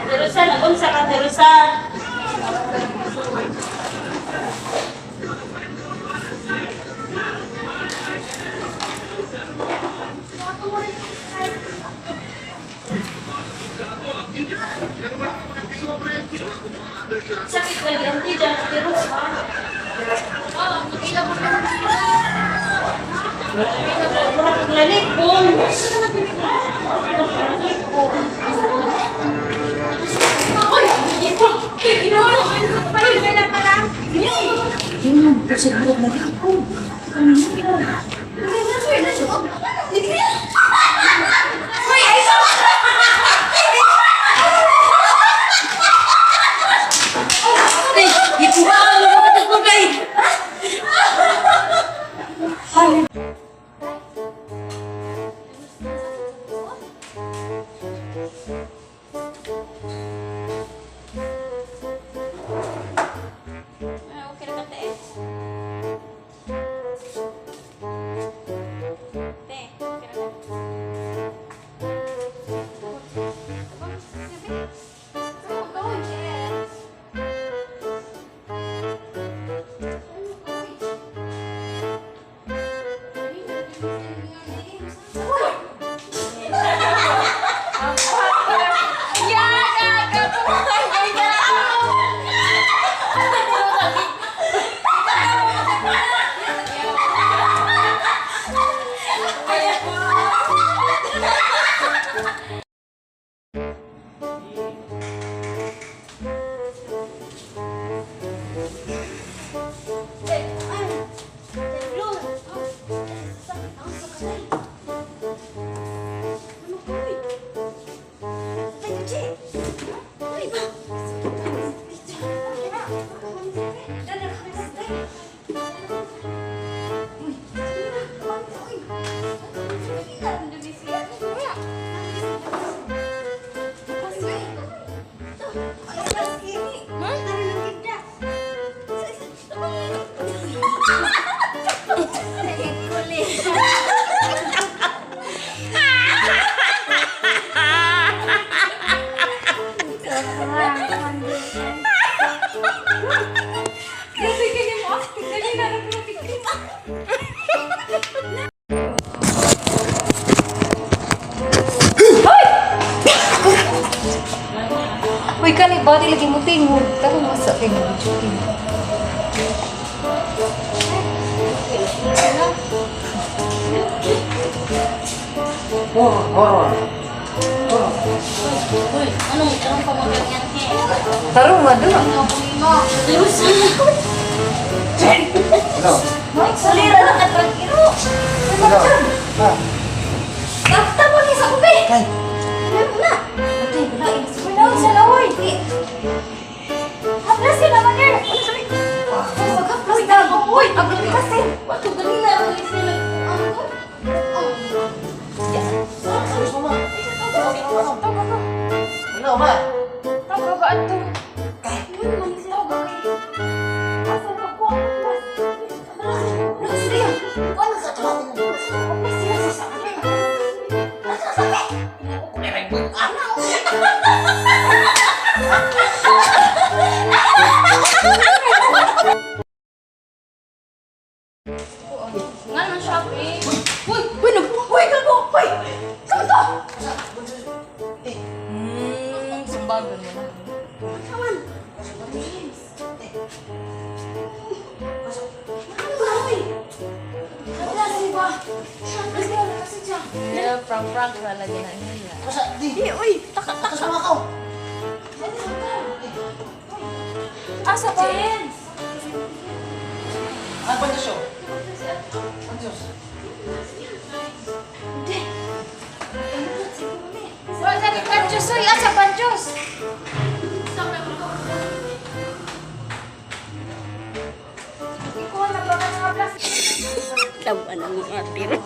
Terusan, unsa ka terusan? Sakit ba yan? Di dyan, terusan. Lalipon. Uy, kan iba di lagi mo tingog. Tapi masa kayo mag-chukin. Anong pamaganyan niya? Tarong nga doon. Terusan. Salira na katragiro. Tapos niya sa kubi. Wala. Wala sa lawoy. Haplas ka naman yun. Haplas ka naman. Uy, haplas ka. Wato ganila. Ano ba? Tago ba ito? Nga nang shopping. Uy, kalbo! Uy! Kalbo! Sumbagan mo na. Kawan. Yeah, prank-prank na lagi na nila. Di, uy! Takasama ka! Asa ba? Ano ba ito show? Ano Diyos? Wala na Panjos, uy! Asa Panjos? Ikaw na ba ka nga plastic? Laban ang mga tiro.